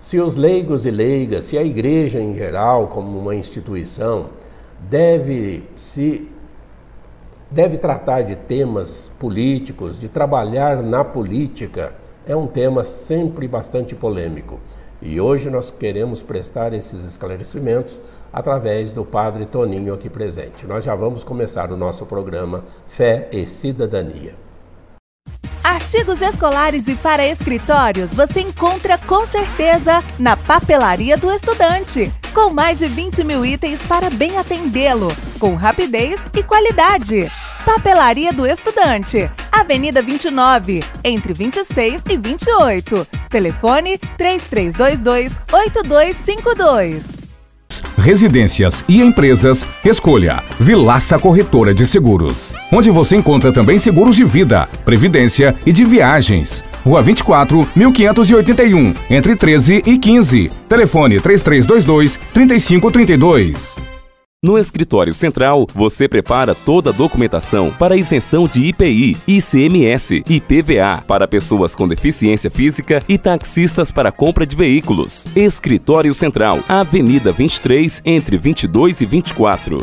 se os leigos e leigas, se a igreja em geral, como uma instituição, deve tratar de temas políticos, de trabalhar na política, é um tema sempre bastante polêmico. E hoje nós queremos prestar esses esclarecimentos através do Padre Toninho aqui presente. Nós já vamos começar o nosso programa Fé e Cidadania. Artigos escolares e para escritórios você encontra com certeza na Papelaria do Estudante, com mais de 20.000 itens para bem atendê-lo, com rapidez e qualidade. Papelaria do Estudante, Avenida 29, entre 26 e 28. Telefone 3322-8252. Residências e empresas, escolha Vilaça Corretora de Seguros, onde você encontra também seguros de vida, previdência e de viagens. Rua 24, 1581, entre 13 e 15. Telefone 3322-3532. No Escritório Central, você prepara toda a documentação para a isenção de IPI, ICMS e IPVA para pessoas com deficiência física e taxistas para compra de veículos. Escritório Central, Avenida 23, entre 22 e 24.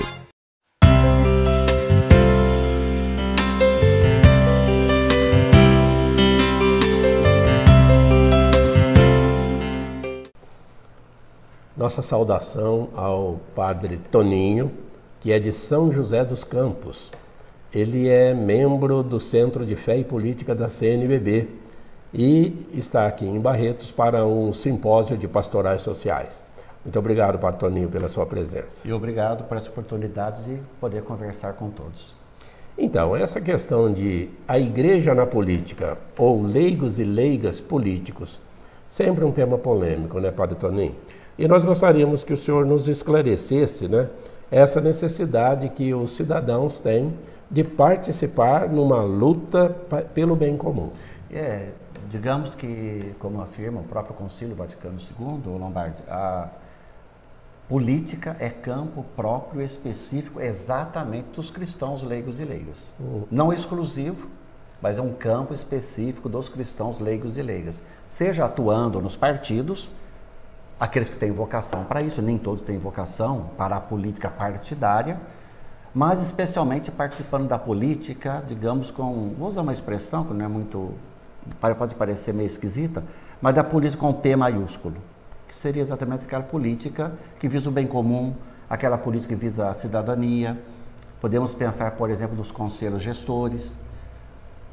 Nossa saudação ao Padre Toninho, que é de São José dos Campos. Ele é membro do Centro de Fé e Política da CNBB e está aqui em Barretos para um simpósio de pastorais sociais. Muito obrigado, Padre Toninho, pela sua presença. E obrigado por essa oportunidade de poder conversar com todos. Então, essa questão de a igreja na política, ou leigos e leigas políticos, sempre um tema polêmico, né, Padre Toninho? E nós gostaríamos que o senhor nos esclarecesse, né, essa necessidade que os cidadãos têm de participar numa luta pelo bem comum. Digamos que, como afirma o próprio Concílio Vaticano II, Lombardi, a política é campo próprio específico exatamente dos cristãos leigos e leigas. Não exclusivo, mas é um campo específico dos cristãos leigos e leigas. Seja atuando nos partidos, aqueles que têm vocação para isso, nem todos têm vocação para a política partidária, mas especialmente participando da política, digamos, vou usar uma expressão que não é muito, pode parecer meio esquisita, mas da política com P maiúsculo, que seria exatamente aquela política que visa o bem comum, aquela política que visa a cidadania. Podemos pensar, por exemplo, nos conselhos gestores,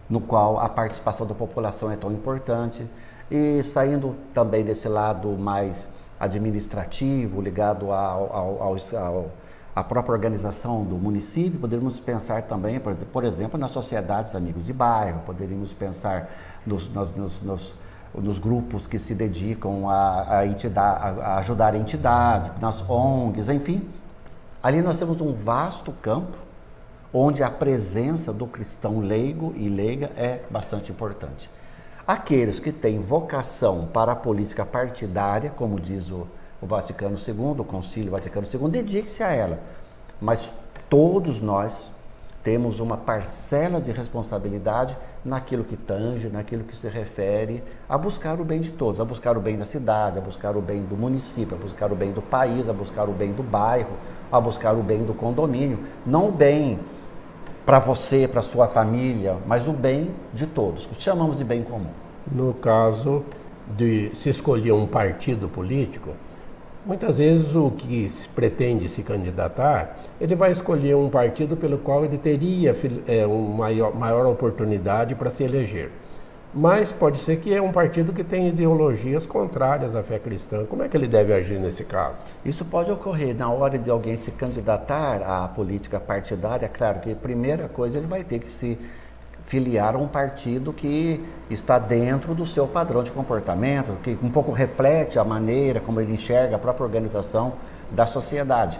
no qual a participação da população é tão importante, e saindo também desse lado mais administrativo, ligado à própria organização do município, poderíamos pensar também, por exemplo, nas sociedades amigos de bairro, poderíamos pensar nos grupos que se dedicam a ajudar entidades, nas ONGs, enfim. Ali nós temos um vasto campo onde a presença do cristão leigo e leiga é bastante importante. Aqueles que têm vocação para a política partidária, como diz o Vaticano II, o Concílio Vaticano II, dedique-se a ela. Mas todos nós temos uma parcela de responsabilidade naquilo que tange, naquilo que se refere a buscar o bem de todos, a buscar o bem da cidade, a buscar o bem do município, a buscar o bem do país, a buscar o bem do bairro, a buscar o bem do condomínio. Não o bem para você, para sua família, mas o bem de todos, o que chamamos de bem comum. No caso de se escolher um partido político, muitas vezes o que pretende se candidatar, ele vai escolher um partido pelo qual ele teria uma maior oportunidade para se eleger. Mas pode ser que é um partido que tem ideologias contrárias à fé cristã. Como é que ele deve agir nesse caso? Isso pode ocorrer na hora de alguém se candidatar à política partidária. Claro que a primeira coisa ele vai ter que se filiar a um partido que está dentro do seu padrão de comportamento, que um pouco reflete a maneira como ele enxerga a própria organização da sociedade.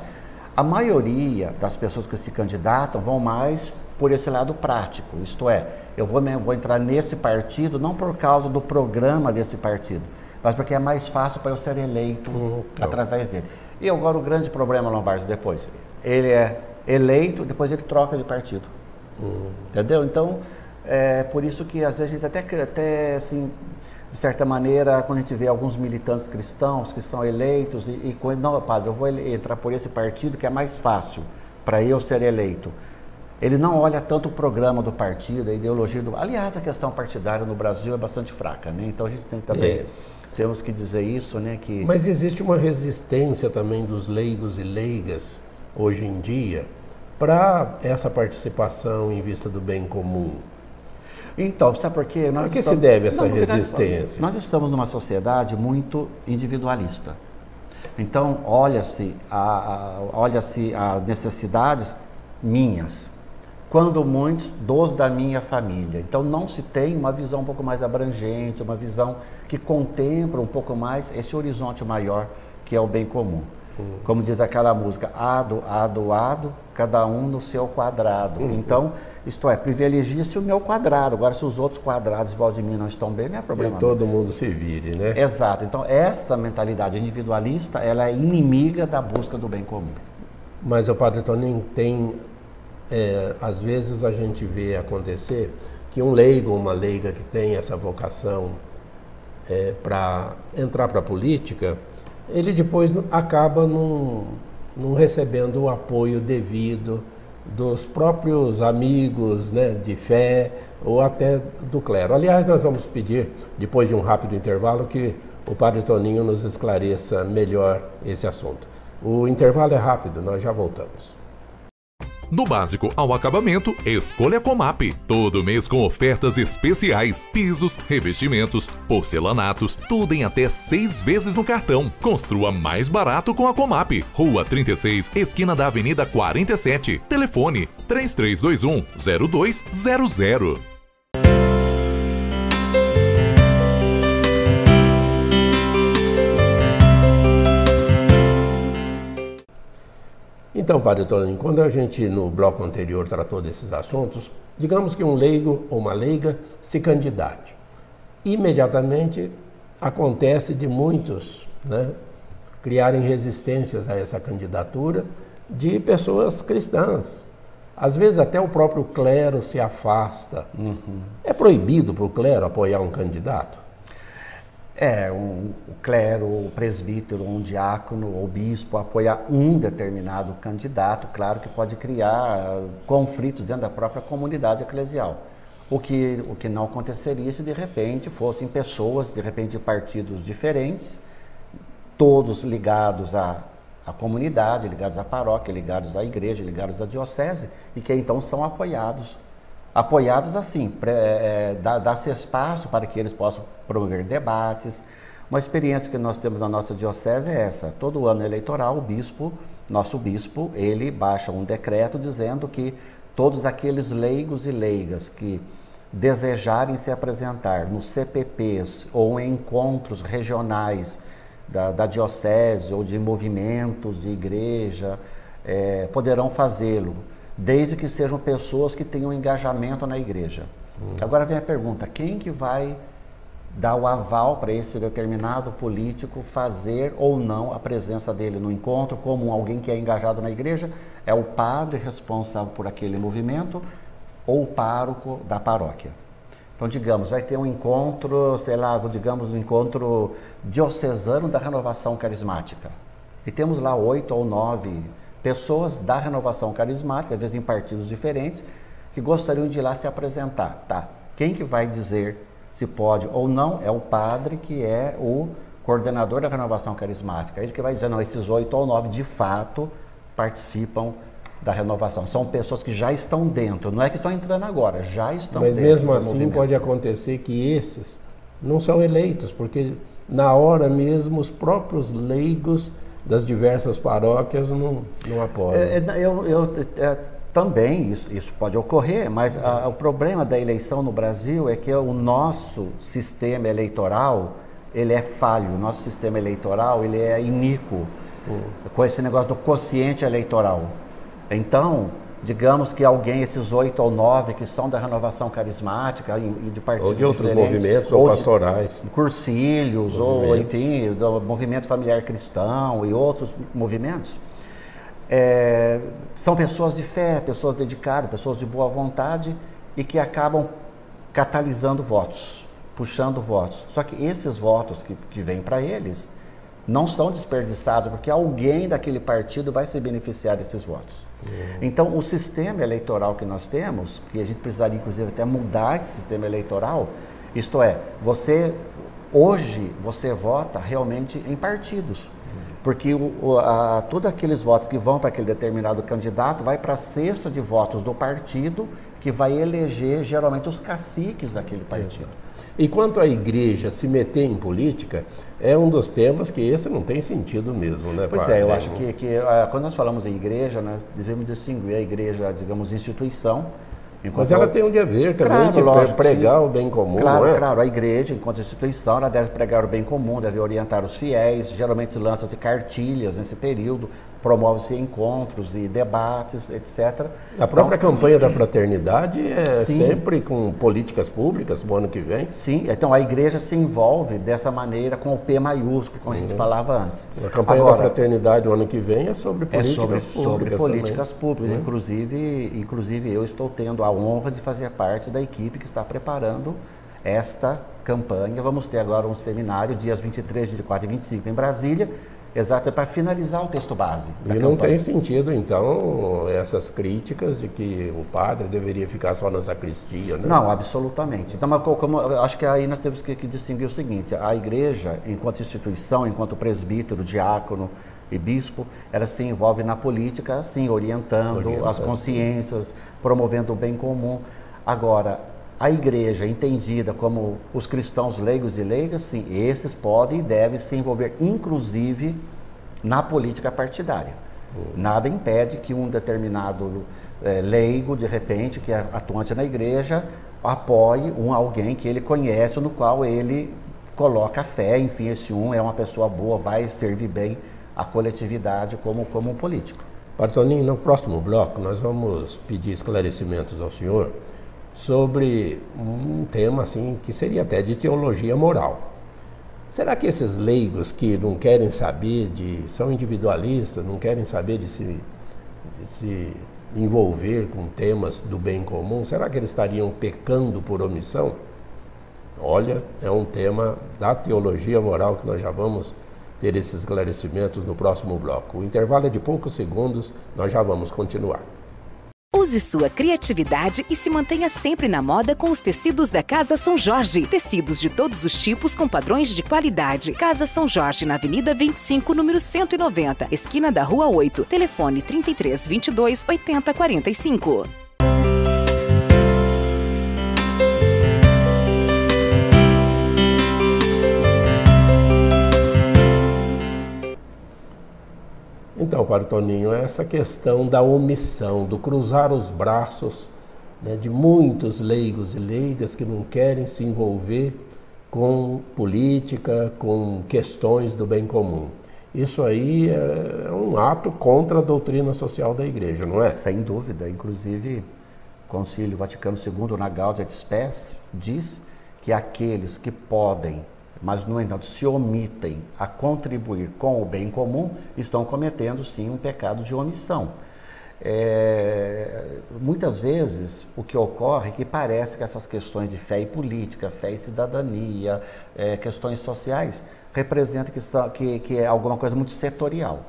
A maioria das pessoas que se candidatam vão mais por esse lado prático, isto é, eu vou entrar nesse partido não por causa do programa desse partido, mas porque é mais fácil para eu ser eleito através dele. E agora o grande problema, Lombardi, depois, ele é eleito, depois ele troca de partido. Entendeu? Então, é por isso que às vezes a gente até assim, de certa maneira, quando a gente vê alguns militantes cristãos que são eleitos não, padre, eu vou entrar por esse partido que é mais fácil para eu ser eleito. Ele não olha tanto o programa do partido, a ideologia do... Aliás, a questão partidária no Brasil é bastante fraca, né? Então a gente tem também... Temos que dizer isso, né? Que... Mas existe uma resistência também dos leigos e leigas, hoje em dia, para essa participação em vista do bem comum. Então, sabe por quê? A que se deve essa resistência? Nós estamos numa sociedade muito individualista. Então, olha-se as necessidades minhas, quando muitos dos da minha família. Então, não se tem uma visão um pouco mais abrangente, uma visão que contempla um pouco mais esse horizonte maior que é o bem comum. Como diz aquela música, ado, cada um no seu quadrado. Então, isto é, privilegia-se o meu quadrado. Agora, se os outros quadrados de volta de mim não estão bem, não é problema. E todo mundo se vire, né? Exato. Então, essa mentalidade individualista, ela é inimiga da busca do bem comum. Mas o Padre Toninho tem... às vezes a gente vê acontecer que um leigo ou uma leiga que tem essa vocação para entrar para a política, ele depois acaba não recebendo o apoio devido dos próprios amigos, né, de fé ou até do clero. Aliás, nós vamos pedir, depois de um rápido intervalo, que o Padre Toninho nos esclareça melhor esse assunto. O intervalo é rápido, nós já voltamos. Do básico ao acabamento, escolha Comap. Todo mês com ofertas especiais. Pisos, revestimentos, porcelanatos, tudo em até 6 vezes no cartão. Construa mais barato com a Comap. Rua 36, esquina da Avenida 47. Telefone 3321-0200. Então, Padre Toninho, quando a gente no bloco anterior tratou desses assuntos, digamos que um leigo ou uma leiga se candidate. Imediatamente acontece de muitos, né, criarem resistências a essa candidatura de pessoas cristãs. Às vezes até o próprio clero se afasta. É proibido para o clero apoiar um candidato? O clero, o presbítero, um diácono ou bispo apoiar um determinado candidato, claro que pode criar conflitos dentro da própria comunidade eclesial. O que não aconteceria se de repente fossem pessoas, de repente de partidos diferentes, todos ligados à comunidade, ligados à paróquia, ligados à igreja, ligados à diocese, e que então são apoiados. Apoiados assim, dá-se espaço para que eles possam promover debates. Uma experiência que nós temos na nossa diocese é essa. Todo ano eleitoral, nosso bispo, ele baixa um decreto dizendo que todos aqueles leigos e leigas que desejarem se apresentar nos CPPs ou em encontros regionais da diocese ou de movimentos de igreja, poderão fazê-lo, desde que sejam pessoas que tenham engajamento na igreja. Agora vem a pergunta, quem que vai dar o aval para esse determinado político fazer ou não a presença dele no encontro, como alguém que é engajado na igreja? É o padre responsável por aquele movimento ou o pároco da paróquia? Então, digamos, vai ter um encontro, digamos, um encontro diocesano da Renovação Carismática. E temos lá 8 ou 9 pessoas da Renovação Carismática, às vezes em partidos diferentes, que gostariam de ir lá se apresentar. Tá? Quem que vai dizer se pode ou não? É o padre, que é o coordenador da Renovação Carismática. Ele que vai dizer, não, esses 8 ou 9 de fato participam da renovação. São pessoas que já estão dentro, não é que estão entrando agora, já estão dentro. Mas mesmo assim pode acontecer que esses não são eleitos, porque na hora mesmo os próprios leigos das diversas paróquias não apoiam. Também isso pode ocorrer, mas o problema da eleição no Brasil é que o nosso sistema eleitoral, ele é falho, o nosso sistema eleitoral, ele é iníquo, com esse negócio do quociente eleitoral. Então, digamos que esses 8 ou 9 que são da Renovação Carismática, de partidos ou de outros diferentes, movimentos ou pastorais, cursilhos, ou enfim, do Movimento Familiar Cristão e outros movimentos, são pessoas de fé, pessoas dedicadas, pessoas de boa vontade e que acabam catalisando votos. puxando votos. Só que esses votos que vêm para eles não são desperdiçados, porque alguém daquele partido vai se beneficiar desses votos. Então, o sistema eleitoral que nós temos, que a gente precisaria, inclusive, até mudar esse sistema eleitoral, isto é, hoje você vota realmente em partidos, porque todos aqueles votos que vão para aquele determinado candidato vai para a cesta de votos do partido, que vai eleger geralmente os caciques daquele partido. E quanto à igreja se meter em política, é um dos temas que esse não tem sentido mesmo, né, Pois padre? eu acho que quando nós falamos em igreja, nós devemos distinguir a igreja, digamos, instituição. Mas ela tem um dever também de pregar o bem comum, claro, não é? Claro, a igreja, enquanto instituição, ela deve pregar o bem comum, deve orientar os fiéis, geralmente lança-se cartilhas nesse período, promove-se encontros e debates, etc. A própria campanha da fraternidade é sim, sempre com políticas públicas no ano que vem. Sim, então a igreja se envolve dessa maneira com o P maiúsculo, como a gente falava antes. A campanha da fraternidade no ano que vem é sobre políticas públicas. Sobre políticas públicas. Uhum. Inclusive eu estou tendo a honra de fazer parte da equipe que está preparando esta campanha. Vamos ter agora um seminário, dias 23, 24 e 25 em Brasília, exato, para finalizar o texto base da campanha. E não tem sentido, então, essas críticas de que o padre deveria ficar só na sacristia, né? Não, absolutamente. Então, eu acho que aí nós temos que distinguir o seguinte: a igreja, enquanto instituição, enquanto presbítero, diácono e bispo, ela se envolve na política, assim, orientando as consciências, promovendo o bem comum. Agora, a igreja entendida como os cristãos leigos e leigas, sim, esses podem e devem se envolver, inclusive, na política partidária. Nada impede que um determinado leigo, de repente, que é atuante na igreja, apoie alguém que ele conhece, no qual ele coloca fé, enfim, esse é uma pessoa boa, vai servir bem a coletividade como um político. Padre Toninho, no próximo bloco nós vamos pedir esclarecimentos ao senhor sobre um tema assim que seria até de teologia moral. Será que esses leigos que não querem saber são individualistas, não querem saber de se envolver com temas do bem comum, será que eles estariam pecando por omissão? Olha, é um tema da teologia moral que nós já vamos ter esses esclarecimentos no próximo bloco. O intervalo é de poucos segundos, nós já vamos continuar. Use sua criatividade e se mantenha sempre na moda com os tecidos da Casa São Jorge. Tecidos de todos os tipos com padrões de qualidade. Casa São Jorge, na Avenida 25, número 190, esquina da Rua 8. Telefone 33 22 80 45. Então, Padre Toninho, essa questão da omissão, do cruzar os braços, né, de muitos leigos e leigas que não querem se envolver com política, com questões do bem comum. Isso aí é um ato contra a doutrina social da Igreja, não é? Sem dúvida. Inclusive, o Concílio Vaticano II, na Gaudium et Spes, diz que aqueles que podem, mas, no entanto, se omitem a contribuir com o bem comum, estão cometendo, sim, um pecado de omissão. Muitas vezes, o que ocorre é que parece que essas questões de fé e política, fé e cidadania, questões sociais, representam que é alguma coisa muito setorial.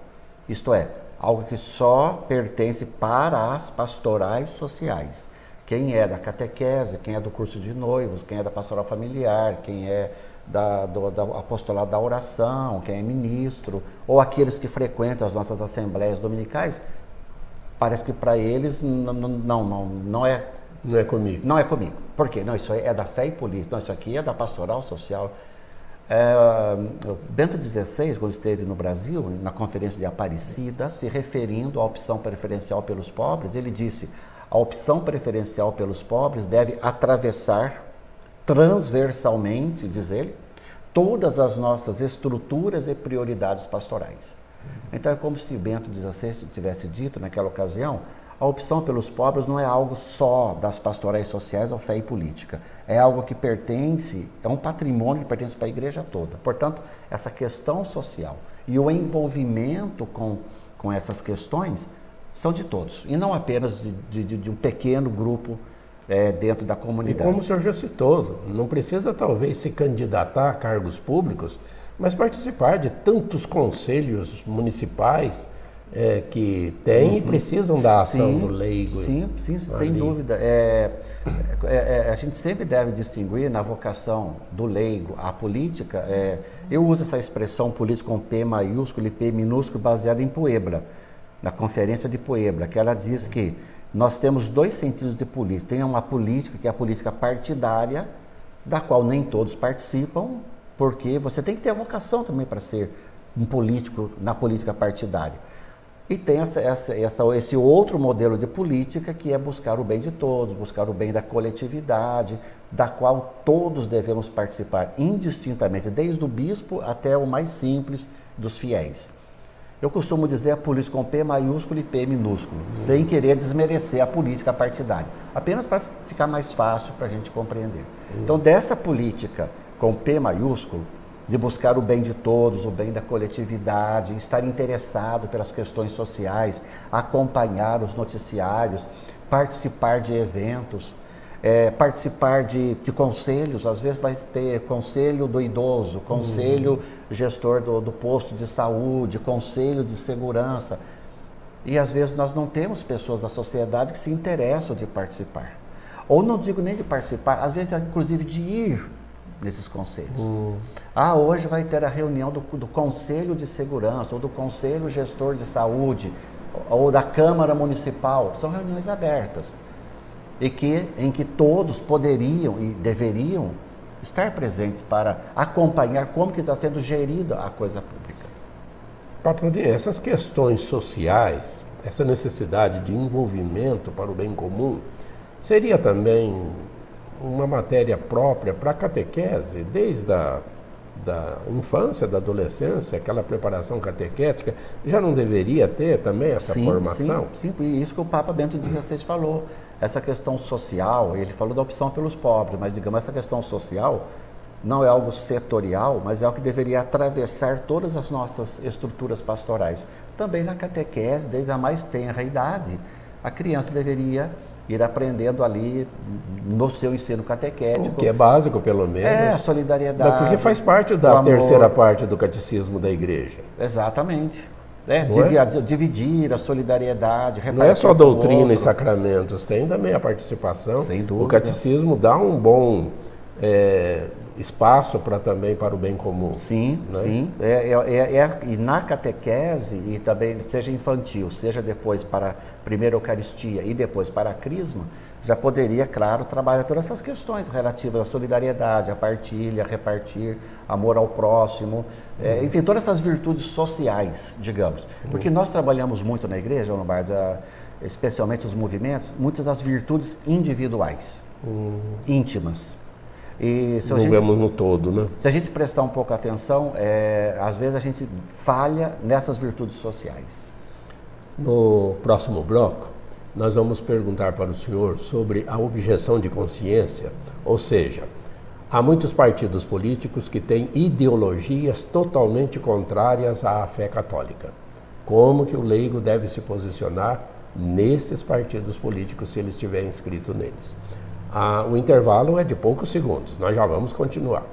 Isto é, algo que só pertence para as pastorais sociais. Quem é da catequese, quem é do curso de noivos, quem é da pastoral familiar, quem é do apostolado da oração, quem é ministro, ou aqueles que frequentam as nossas assembleias dominicais, parece que para eles não é... Não é comigo. Não é comigo. Por quê? Não, isso é da fé e política. Não, isso aqui é da pastoral social. Bento XVI, quando esteve no Brasil, na conferência de Aparecida, se referindo à opção preferencial pelos pobres, ele disse: a opção preferencial pelos pobres deve atravessar transversalmente, diz ele, todas as nossas estruturas e prioridades pastorais. Então é como se Bento XVI tivesse dito naquela ocasião: a opção pelos pobres não é algo só das pastorais sociais ou fé e política, é algo que pertence, é um patrimônio que pertence para a igreja toda. Portanto, essa questão social e o envolvimento com essas questões são de todos, e não apenas de um pequeno grupo dentro da E comunidade. como o senhor já citou, não precisa talvez se candidatar a cargos públicos, mas participar de tantos conselhos municipais que têm e precisam da ação do leigo. Sim, sem dúvida. A gente sempre deve distinguir na vocação do leigo à política. Eu uso essa expressão política com P maiúsculo e P minúsculo baseada em Puebla, na Conferência de Puebla, que ela diz que nós temos dois sentidos de política. Tem uma política que é a política partidária, da qual nem todos participam, porque você tem que ter a vocação também para ser um político na política partidária. E tem esse outro modelo de política que é buscar o bem de todos, buscar o bem da coletividade, da qual todos devemos participar indistintamente, desde o bispo até o mais simples dos fiéis. Eu costumo dizer a política com P maiúsculo e P minúsculo, sem querer desmerecer a política partidária, apenas para ficar mais fácil para a gente compreender. Então, dessa política com P maiúsculo, de buscar o bem de todos, o bem da coletividade, estar interessado pelas questões sociais, acompanhar os noticiários, participar de eventos, participar de conselhos. Às vezes vai ter conselho do idoso, conselho gestor do posto de saúde, conselho de segurança. E às vezes nós não temos pessoas da sociedade que se interessam de participar. Ou não digo nem de participar, às vezes inclusive de ir nesses conselhos. Hoje vai ter a reunião do Conselho de Segurança, ou do Conselho Gestor de Saúde, ou da Câmara Municipal. São reuniões abertas, em que todos poderiam e deveriam estar presentes para acompanhar como que está sendo gerida a coisa pública. Patrônio, essas questões sociais, essa necessidade de envolvimento para o bem comum, seria também uma matéria própria para a catequese, desde a da infância, da adolescência, aquela preparação catequética, já não deveria ter também essa formação? Sim, e isso que o Papa Bento XVI falou. Essa questão social, ele falou da opção pelos pobres, mas digamos, essa questão social não é algo setorial, mas é algo que deveria atravessar todas as nossas estruturas pastorais. Também na catequese, desde a mais tenra idade, a criança deveria ir aprendendo ali no seu ensino catequético. Que é básico, pelo menos. A solidariedade. Porque faz parte da terceira parte do catecismo da igreja. Exatamente. Dividir a solidariedade, repartir. Não é só doutrina e sacramentos, tem também a participação. Sem dúvida. O catecismo dá um bom espaço também para o bem comum. Sim, né? Sim. E na catequese, e também seja infantil, seja depois para a primeira Eucaristia e depois para a Crisma, já poderia, claro, trabalhar todas essas questões relativas à solidariedade, à partilha, a repartir, amor ao próximo, enfim, todas essas virtudes sociais, digamos. Porque nós trabalhamos muito na igreja, Lombardi, especialmente os movimentos, muitas das virtudes individuais, íntimas. E se vemos no todo, né? Se a gente prestar um pouco atenção, às vezes a gente falha nessas virtudes sociais. No próximo bloco, nós vamos perguntar para o senhor sobre a objeção de consciência, ou seja, há muitos partidos políticos que têm ideologias totalmente contrárias à fé católica. Como que o leigo deve se posicionar nesses partidos políticos se ele estiver inscrito neles? O intervalo é de poucos segundos, nós já vamos continuar.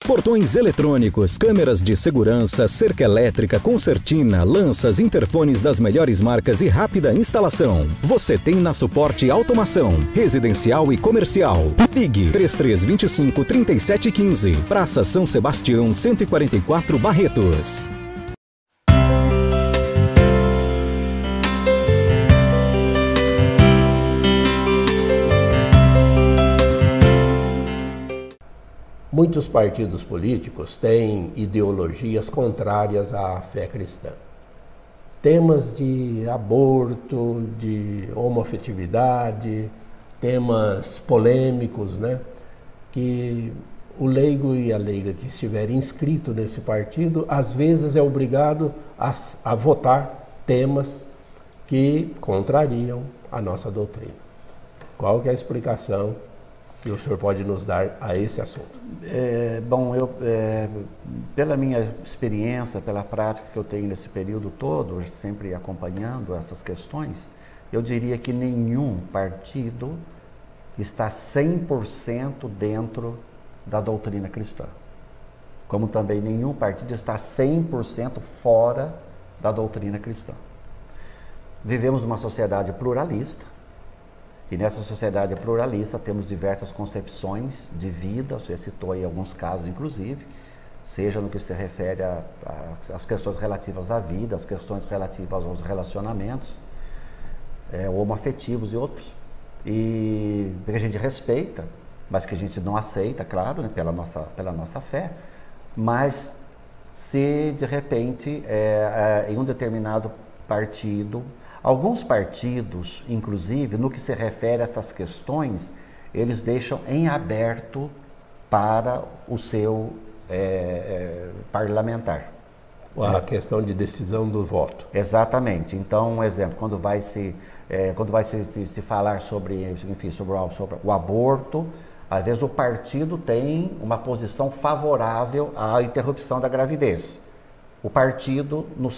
Portões eletrônicos, câmeras de segurança, cerca elétrica, concertina, lanças, interfones das melhores marcas e rápida instalação. Você tem na Suporte Automação, residencial e comercial. Ligue 3325-3715, Praça São Sebastião, 144 Barretos. Muitos partidos políticos têm ideologias contrárias à fé cristã. Temas de aborto, de homoafetividade, temas polêmicos, né? Que o leigo e a leiga que estiverem inscrito nesse partido, às vezes é obrigado a votar temas que contrariam a nossa doutrina. Qual que é a explicação que o senhor pode nos dar a esse assunto? Pela minha experiência, pela prática que eu tenho nesse período todo, sempre acompanhando essas questões, eu diria que nenhum partido está 100% dentro da doutrina cristã. Como também nenhum partido está 100% fora da doutrina cristã. Vivemos uma sociedade pluralista, e nessa sociedade pluralista temos diversas concepções de vida, você citou aí alguns casos inclusive, seja no que se refere às questões relativas à vida, as questões relativas aos relacionamentos, homoafetivos e outros, e que a gente respeita, mas que a gente não aceita, claro, né, pela nossa fé, mas se de repente em um determinado partido, alguns partidos, inclusive, no que se refere a essas questões, eles deixam em aberto para o seu parlamentar. A questão de decisão do voto. Exatamente. Então, um exemplo, quando vai se falar sobre o aborto, às vezes o partido tem uma posição favorável à interrupção da gravidez. O partido no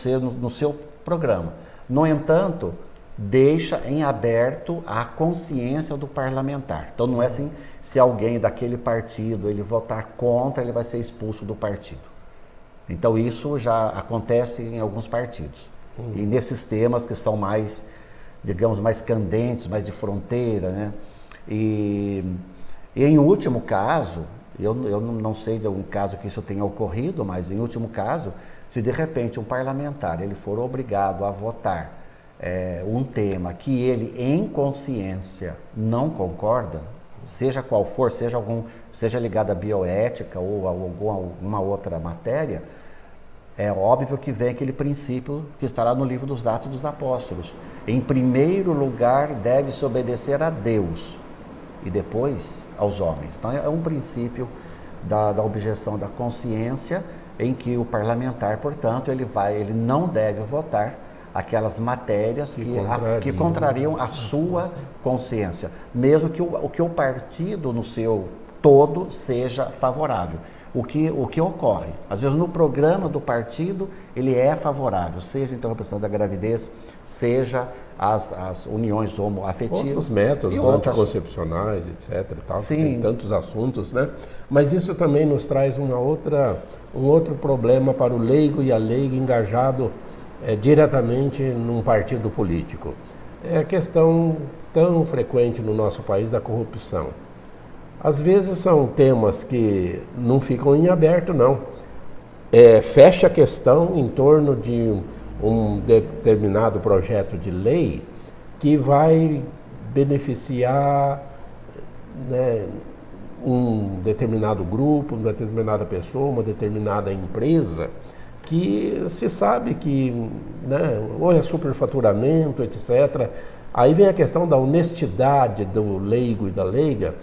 seu programa. No entanto, deixa em aberto a consciência do parlamentar. Então não é assim, se alguém daquele partido ele votar contra, ele vai ser expulso do partido. Então isso já acontece em alguns partidos. E nesses temas que são mais, digamos, mais candentes, mais de fronteira, né? E em último caso, eu não sei de algum caso que isso tenha ocorrido, mas em último caso, se de repente um parlamentar ele for obrigado a votar um tema que ele em consciência não concorda, seja qual for, seja ligado à bioética ou a alguma outra matéria, é óbvio que vem aquele princípio que está lá no livro dos Atos dos Apóstolos. Em primeiro lugar deve-se obedecer a Deus e depois aos homens. Então é um princípio da objeção da consciência, em que o parlamentar, portanto, ele não deve votar aquelas matérias que contrariam a sua consciência, mesmo que o partido no seu todo seja favorável. O que ocorre? Às vezes no programa do partido ele é favorável, seja a interrupção da gravidez, seja as uniões homoafetivas. Outros métodos anticoncepcionais, etc. E tal, tem tantos assuntos, né? Mas isso também nos traz um outro problema para o leigo e a leiga engajado diretamente num partido político. É a questão tão frequente no nosso país da corrupção. Às vezes são temas que não ficam em aberto, não. Fecha a questão em torno de um determinado projeto de lei que vai beneficiar, né, um determinado grupo, uma determinada pessoa, uma determinada empresa, que se sabe que, né, ou é superfaturamento, etc. Aí vem a questão da honestidade do leigo e da leiga.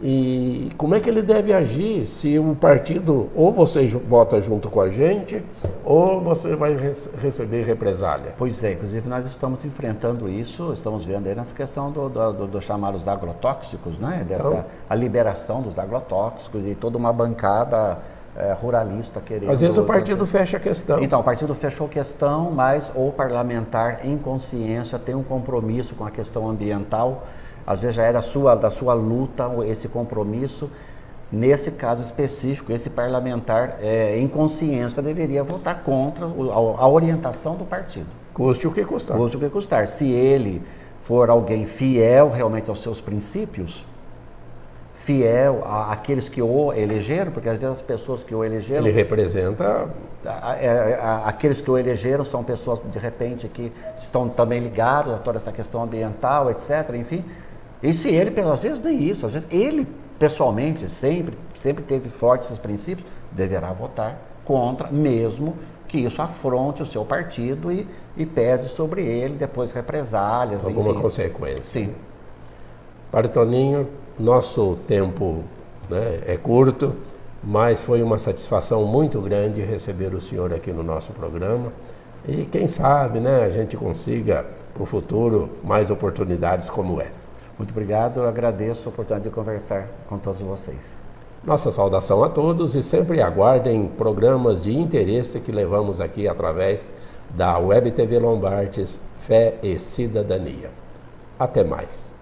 E como é que ele deve agir se o partido, ou você vota junto com a gente, ou você vai receber represália? Pois é, inclusive nós estamos enfrentando isso, estamos vendo aí nessa questão dos chamados agrotóxicos, né? A liberação dos agrotóxicos e toda uma bancada ruralista querendo... Às vezes o partido fecha a questão. Então, o partido fechou a questão, mas o parlamentar em consciência tem um compromisso com a questão ambiental. Às vezes já é da sua luta esse compromisso. Nesse caso específico, esse parlamentar, em consciência, deveria votar contra a orientação do partido. Custe o que custar. Custe o que custar. Se ele for alguém fiel realmente aos seus princípios, fiel àqueles que o elegeram, porque às vezes as pessoas que o elegeram... Ele representa... Aqueles que o elegeram são pessoas, de repente, que estão também ligadas a toda essa questão ambiental, etc., enfim... E se ele, às vezes nem isso, às vezes ele pessoalmente sempre teve fortes esses princípios, deverá votar contra, mesmo que isso afronte o seu partido e pese sobre ele depois represálias. Alguma consequência. Sim. Para Toninho, nosso tempo, né, é curto, mas foi uma satisfação muito grande receber o senhor aqui no nosso programa. E quem sabe, né, a gente consiga para o futuro mais oportunidades como essa. Muito obrigado, eu agradeço a oportunidade de conversar com todos vocês. Nossa saudação a todos e sempre aguardem programas de interesse que levamos aqui através da Web TV Lombardes Fé e Cidadania. Até mais.